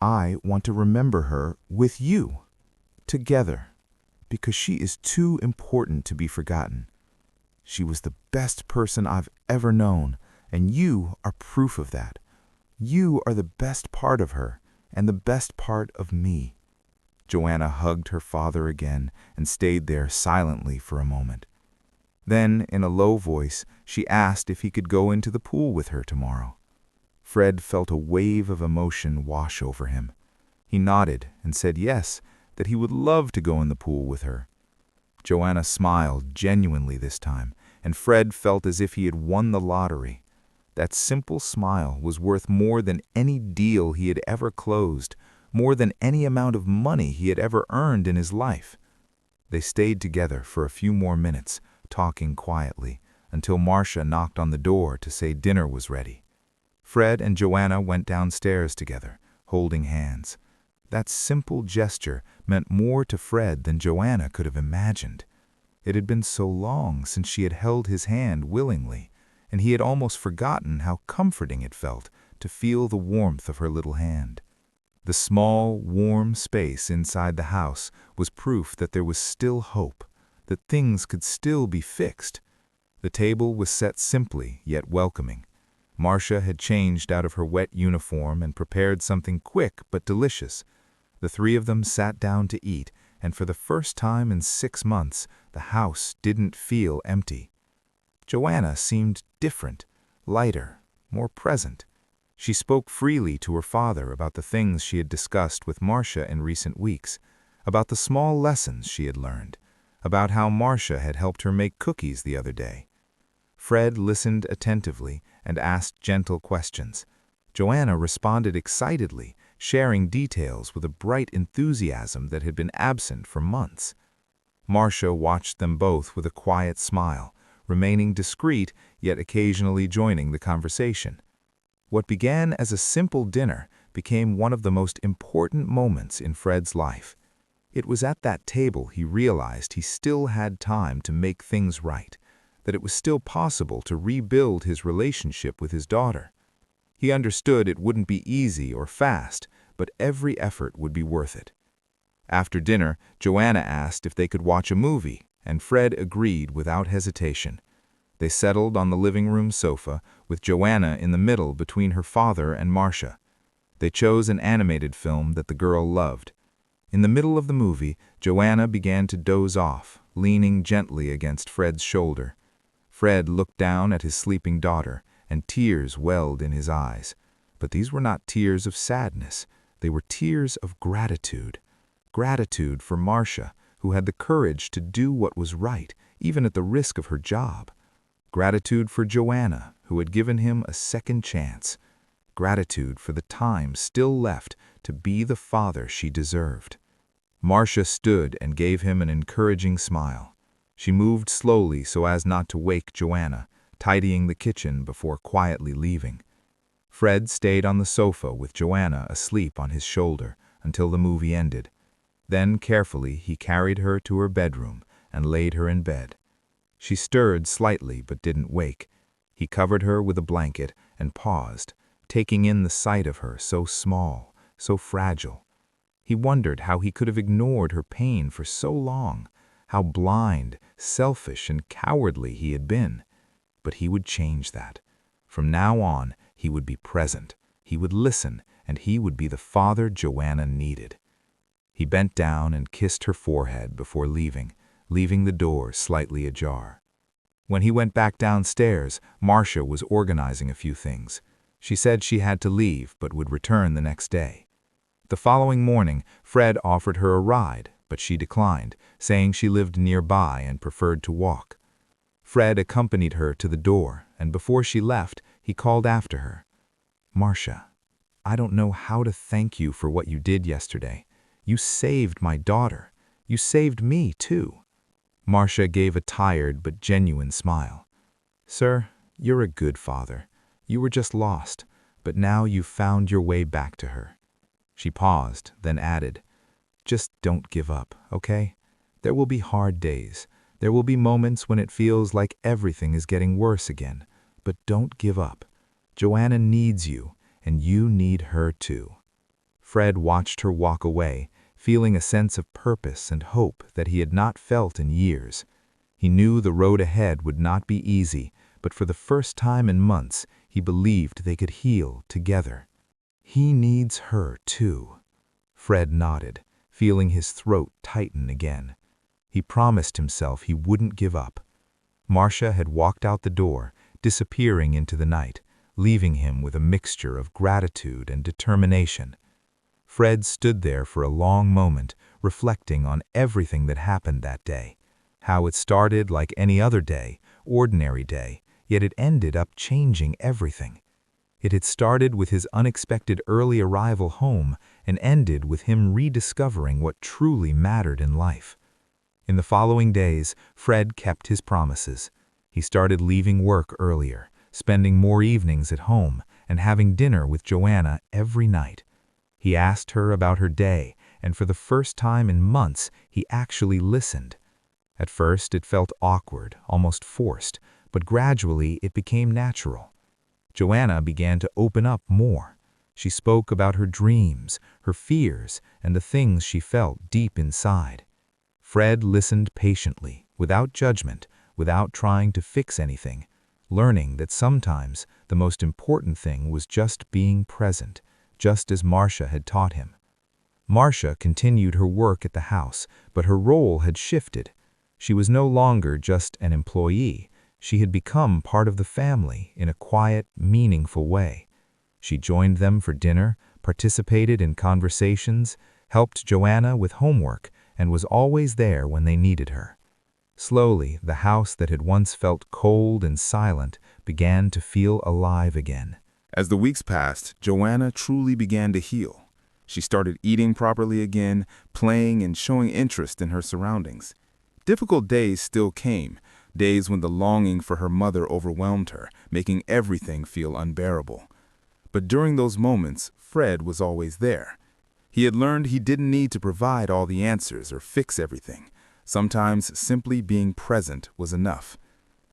Speaker 1: I want to remember her with you, together, because she is too important to be forgotten. She was the best person I've ever known, and you are proof of that. You are the best part of her, and the best part of me." Joanna hugged her father again and stayed there silently for a moment. Then, in a low voice, she asked if he could go into the pool with her tomorrow. Fred felt a wave of emotion wash over him. He nodded and said yes, that he would love to go in the pool with her. Joanna smiled genuinely this time, and Fred felt as if he had won the lottery. That simple smile was worth more than any deal he had ever closed, more than any amount of money he had ever earned in his life. They stayed together for a few more minutes, talking quietly, until Marcia knocked on the door to say dinner was ready. Fred and Joanna went downstairs together, holding hands. That simple gesture meant more to Fred than Joanna could have imagined. It had been so long since she had held his hand willingly, and he had almost forgotten how comforting it felt to feel the warmth of her little hand. The small, warm space inside the house was proof that there was still hope, that things could still be fixed. The table was set simply yet welcoming. Marcia had changed out of her wet uniform and prepared something quick but delicious. The three of them sat down to eat, and for the first time in 6 months, the house didn't feel empty. Joanna seemed different, lighter, more present. She spoke freely to her father about the things she had discussed with Marcia in recent weeks, about the small lessons she had learned, about how Marcia had helped her make cookies the other day. Fred listened attentively and asked gentle questions. Joanna responded excitedly,
Speaker 2: sharing details with a bright enthusiasm that had been absent for months. Marcia watched them both with a quiet smile, remaining discreet yet occasionally joining the conversation. What began as a simple dinner became one of the most important moments in Fred's life. It was at that table he realized he still had time to make things right, that it was still possible to rebuild his relationship with his daughter. He understood it wouldn't be easy or fast, but every effort would be worth it. After dinner, Joanna asked if they could watch a movie, and Fred agreed without hesitation. They settled on the living room sofa, with Joanna in the middle between her father and Marcia. They chose an animated film that the girl loved. In the middle of the movie, Joanna began to doze off, leaning gently against Fred's shoulder. Fred looked down at his sleeping daughter, and tears welled in his eyes. But these were not tears of sadness. They were tears of gratitude. Gratitude for Marcia, who had the courage to do what was right, even at the risk of her job. Gratitude for Joanna, who had given him a second chance. Gratitude for the time still left to be the father she deserved. Marcia stood and gave him an encouraging smile. She moved slowly so as not to wake Joanna, tidying the kitchen before quietly leaving. Fred stayed on the sofa with Joanna asleep on his shoulder until the movie ended. Then carefully he carried her to her bedroom and laid her in bed. She stirred slightly but didn't wake. He covered her with a blanket and paused, taking in the sight of her so small, so fragile. He wondered how he could have ignored her pain for so long, how blind, selfish, and cowardly he had been. But he would change that. From now on, he would be present, he would listen, and he would be the father Joanna needed. He bent down and kissed her forehead before leaving the door slightly ajar. When he went back downstairs, Marcia was organizing a few things. She said she had to leave but would return the next day. The following morning, Fred offered her a ride, but she declined, saying she lived nearby and preferred to walk. Fred accompanied her to the door, and before she left, he called after her. "Marcia, I don't know how to thank you for what you did yesterday. You saved my daughter. You saved me, too." Marcia gave a tired but genuine smile. "Sir, you're a good father. You were just lost, but now you've found your way back to her." She paused, then added, "Just don't give up, okay? There will be hard days. There will be moments when it feels like everything is getting worse again, but don't give up. Joanna needs you, and you need her too." Fred watched her walk away, feeling a sense of purpose and hope that he had not felt in years. He knew the road ahead would not be easy, but for the first time in months, he believed they could heal together. He needs her too. Fred nodded, feeling his throat tighten again. He promised himself he wouldn't give up. Marcia had walked out the door, disappearing into the night, leaving him with a mixture of gratitude and determination. Fred stood there for a long moment, reflecting on everything that happened that day. How it started like any other day, ordinary day, yet it ended up changing everything. It had started with his unexpected early arrival home and ended with him rediscovering what truly mattered in life. In the following days, Fred kept his promises. He started leaving work earlier, spending more evenings at home, and having dinner with Joanna every night. He asked her about her day, and for the first time in months, he actually listened. At first, it felt awkward, almost forced, but gradually it became natural. Joanna began to open up more. She spoke about her dreams, her fears, and the things she felt deep inside. Fred listened patiently, without judgment, without trying to fix anything, learning that sometimes the most important thing was just being present, just as Marcia had taught him. Marcia continued her work at the house, but her role had shifted. She was no longer just an employee. She had become part of the family in a quiet, meaningful way. She joined them for dinner, participated in conversations, helped Joanna with homework, and was always there when they needed her. Slowly, the house that had once felt cold and silent began to feel alive again.
Speaker 1: As the weeks passed, Joanna truly began to heal.
Speaker 4: She started eating properly again, playing and showing interest in her surroundings. Difficult days still came, days when the longing for her mother overwhelmed her, making everything feel unbearable. But during those moments, Fred was always there. He had learned he didn't need to provide all the answers or fix everything. Sometimes simply being present was enough.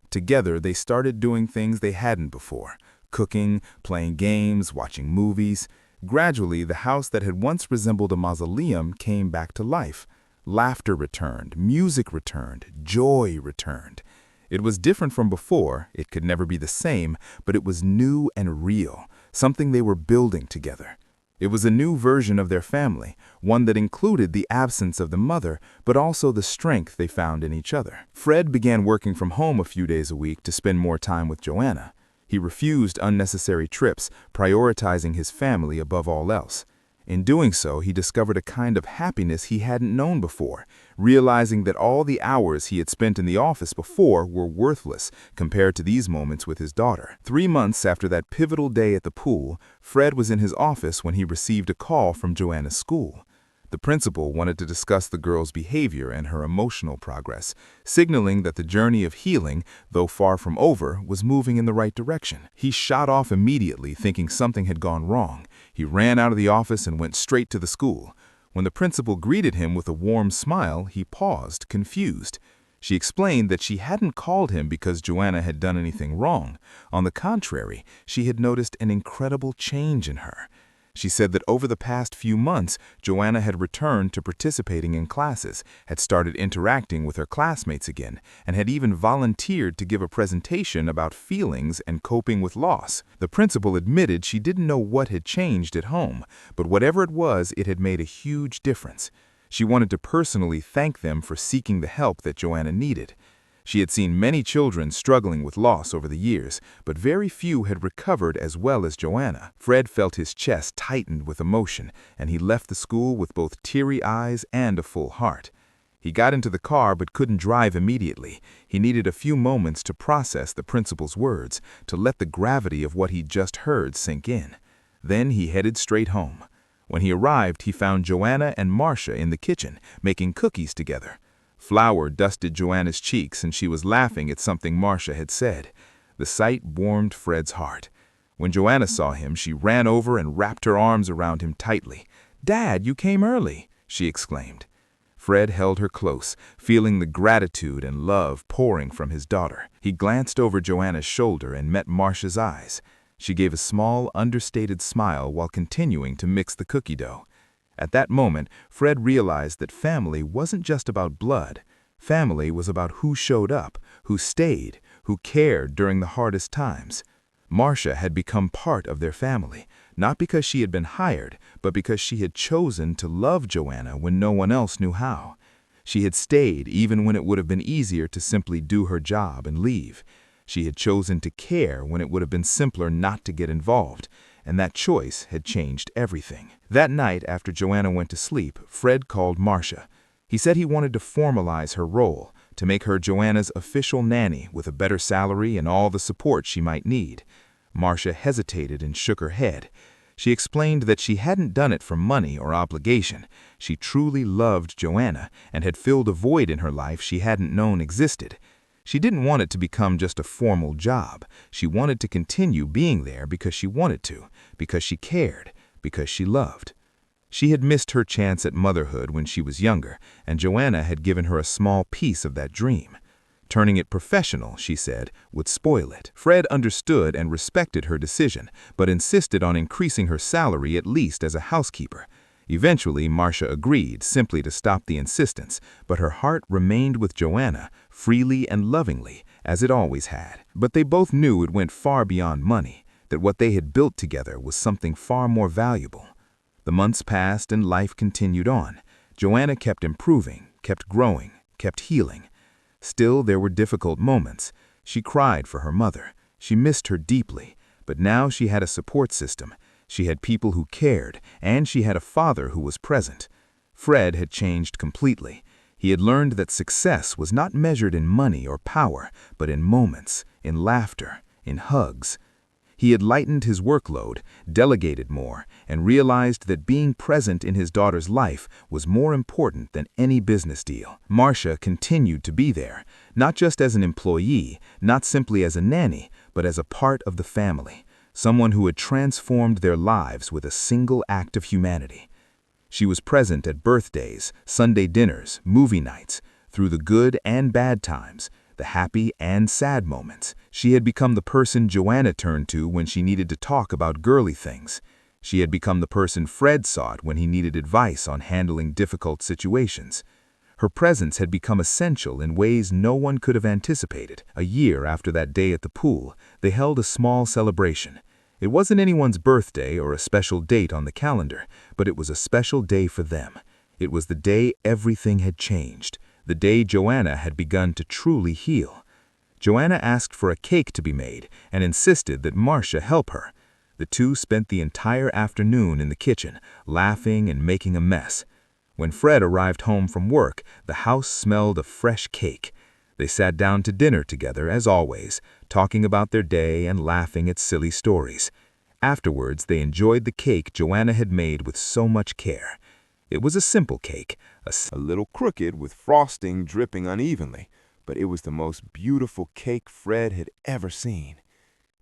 Speaker 4: Together, they started doing things they hadn't before: cooking, playing games, watching movies. Gradually, the house that had once resembled a mausoleum came back to life. Laughter returned, music returned, joy returned. It was different from before, it could never be the same, but it was new and real, something they were building together. It was a new version of their family, one that included the absence of the mother, but also the strength they found in each other. Fred began working from home a few days a week to spend more time with Joanna. He refused unnecessary trips, prioritizing his family above all else. In doing so, he discovered a kind of happiness he hadn't known before, realizing that all the hours he had spent in the office before were worthless compared to these moments with his daughter. 3 months after that pivotal day at the pool, Fred was in his office when he received a call from Joanna's school. The principal wanted to discuss the girl's behavior and her emotional progress, signaling that the journey of healing, though far from over, was moving in the right direction. He shot off immediately, thinking something had gone wrong. He ran out of the office and went straight to the school. When the principal greeted him with a warm smile, he paused, confused. She explained that she hadn't called him because Joanna had done anything wrong. On the contrary, she had noticed an incredible change in her. She said that over the past few months, Joanna had returned to participating in classes, had started interacting with her classmates again, and had even volunteered to give a presentation about feelings and coping with loss. The principal admitted she didn't know what had changed at home, but whatever it was, it had made a huge difference. She wanted to personally thank them for seeking the help that Joanna needed. She had seen many children struggling with loss over the years, but very few had recovered as well as Joanna. Fred felt his chest tightened with emotion, and he left the school with both teary eyes and a full heart. He got into the car but couldn't drive immediately. He needed a few moments to process the principal's words, to let the gravity of what he'd just heard sink in. Then he headed straight home. When he arrived, he found Joanna and Marcia in the kitchen, making cookies together. Flour dusted Joanna's cheeks, and she was laughing at something Marcia had said. The sight warmed Fred's heart. When Joanna saw him, she ran over and wrapped her arms around him tightly. "Dad, you came early," she exclaimed. Fred held her close, feeling the gratitude and love pouring from his daughter. He glanced over Joanna's shoulder and met Marcia's eyes. She gave a small, understated smile while continuing to mix the cookie dough. At that moment, Fred realized that family wasn't just about blood. Family was about who showed up, who stayed, who cared during the hardest times. Marcia had become part of their family, not because she had been hired, but because she had chosen to love Joanna when no one else knew how. She had stayed even when it would have been easier to simply do her job and leave. She had chosen to care when it would have been simpler not to get involved. And that choice had changed everything. That night, after Joanna went to sleep, Fred called Marcia. He said he wanted to formalize her role, to make her Joanna's official nanny with a better salary and all the support she might need. Marcia hesitated and shook her head. She explained that she hadn't done it for money or obligation. She truly loved Joanna and had filled a void in her life she hadn't known existed. She didn't want it to become just a formal job. She wanted to continue being there because she wanted to, because she cared, because she loved. She had missed her chance at motherhood when she was younger, and Joanna had given her a small piece of that dream. Turning it professional, she said, would spoil it. Fred understood and respected her decision, but insisted on increasing her salary at least as a housekeeper. Eventually, Marcia agreed, simply to stop the insistence, but her heart remained with Joanna, freely and lovingly, as it always had. But they both knew it went far beyond money, that what they had built together was something far more valuable. The months passed and life continued on. Joanna kept improving, kept growing, kept healing. Still, there were difficult moments. She cried for her mother. She missed her deeply, but now she had a support system. She had people who cared, and she had a father who was present. Fred had changed completely. He had learned that success was not measured in money or power, but in moments, in laughter, in hugs. He had lightened his workload, delegated more, and realized that being present in his daughter's life was more important than any business deal. Marcia continued to be there, not just as an employee, not simply as a nanny, but as a part of the family, someone who had transformed their lives with a single act of humanity. She was present at birthdays, Sunday dinners, movie nights, through the good and bad times, the happy and sad moments. She had become the person Joanna turned to when she needed to talk about girly things. She had become the person Fred sought when he needed advice on handling difficult situations. Her presence had become essential in ways no one could have anticipated. A year after that day at the pool, they held a small celebration. It wasn't anyone's birthday or a special date on the calendar, but it was a special day for them. It was the day everything had changed, the day Joanna had begun to truly heal. Joanna asked for a cake to be made and insisted that Marcia help her. The two spent the entire afternoon in the kitchen, laughing and making a mess. When Fred arrived home from work, the house smelled of fresh cake. They sat down to dinner together, as always, talking about their day and laughing at silly stories. Afterwards, they enjoyed the cake Joanna had made with so much care. It was a simple cake, a
Speaker 2: little crooked with frosting dripping unevenly, but it was the most beautiful cake Fred had ever seen.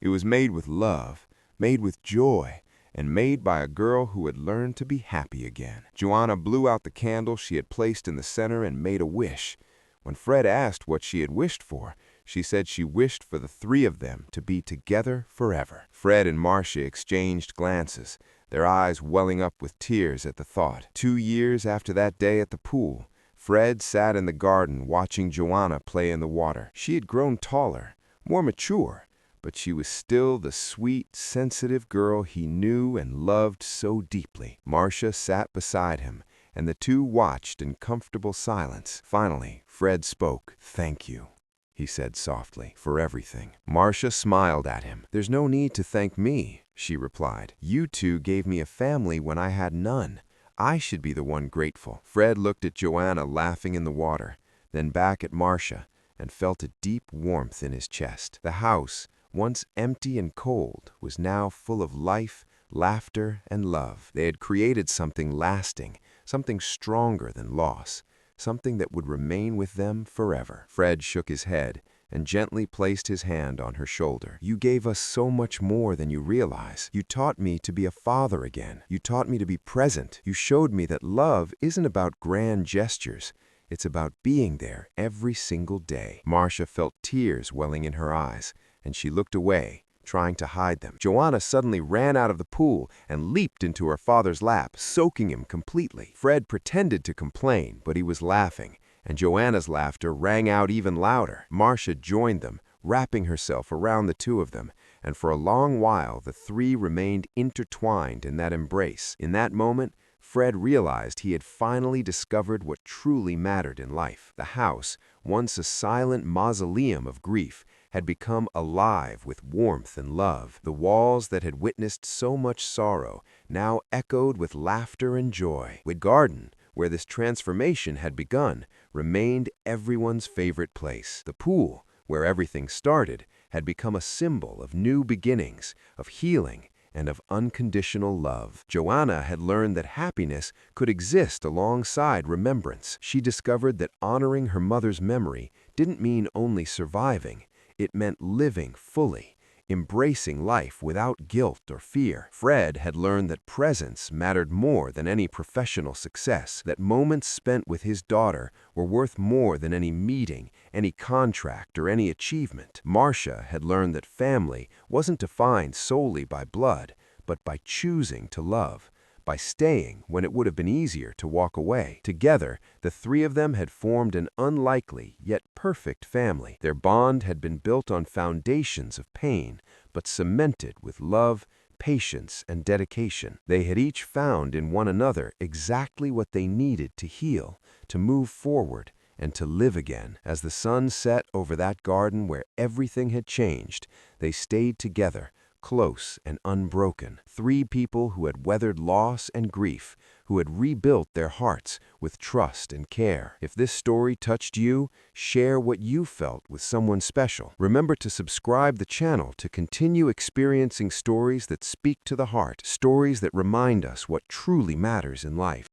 Speaker 2: It was made with love, made with joy, and made by a girl who had learned to be happy again. Joanna blew out the candle she had placed in the center and made a wish. When Fred asked what she had wished for, she said she wished for the three of them to be together forever. Fred and Marcia exchanged glances, their eyes welling up with tears at the thought. 2 years after that day at the pool, Fred sat in the garden watching Joanna play in the water. She had grown taller, more mature, but she was still the sweet, sensitive girl he knew and loved so deeply. Marcia sat beside him, and the two watched in comfortable silence. Finally, Fred spoke. "Thank you," he said softly, "for everything." Marcia smiled at him. "There's no need to thank me," she replied. "You two gave me a family when I had none. I should be the one grateful." Fred looked at Joanna laughing in the water, then back at Marcia, and felt a deep warmth in his chest. The house, once empty and cold, was now full of life, laughter, and love. They had created something lasting, something stronger than loss, something that would remain with them forever. Fred shook his head and gently placed his hand on her shoulder. "You gave us so much more than you realize. You taught me to be a father again. You taught me to be present. You showed me that love isn't about grand gestures. It's about being there every single day." Marcia felt tears welling in her eyes, and she looked away, trying to hide them. Joanna suddenly ran out of the pool and leaped into her father's lap, soaking him completely. Fred pretended to complain, but he was laughing, and Joanna's laughter rang out even louder. Marcia joined them, wrapping herself around the two of them, and for a long while the three remained intertwined in that embrace. In that moment, Fred realized he had finally discovered what truly mattered in life. The house, once a silent mausoleum of grief, had become alive with warmth and love. The walls that had witnessed so much sorrow now echoed with laughter and joy. The garden, where this transformation had begun, remained everyone's favorite place. The pool, where everything started, had become a symbol of new beginnings, of healing, and of unconditional love. Joanna had learned that happiness could exist alongside remembrance. She discovered that honoring her mother's memory didn't mean only surviving. It meant living fully, embracing life without guilt or fear. Fred had learned that presence mattered more than any professional success, that moments spent with his daughter were worth more than any meeting, any contract, or any achievement. Marcia had learned that family wasn't defined solely by blood, but by choosing to love, by staying when it would have been easier to walk away. Together, the three of them had formed an unlikely yet perfect family. Their bond had been built on foundations of pain, but cemented with love, patience, and dedication. They had each found in one another exactly what they needed to heal, to move forward, and to live again. As the sun set over that garden where everything had changed, they stayed together, close and unbroken. 3 people who had weathered loss and grief, who had rebuilt their hearts with trust and care. If this story touched you, share what you felt with someone special. Remember to subscribe the channel to continue experiencing stories that speak to the heart, stories that remind us what truly matters in life.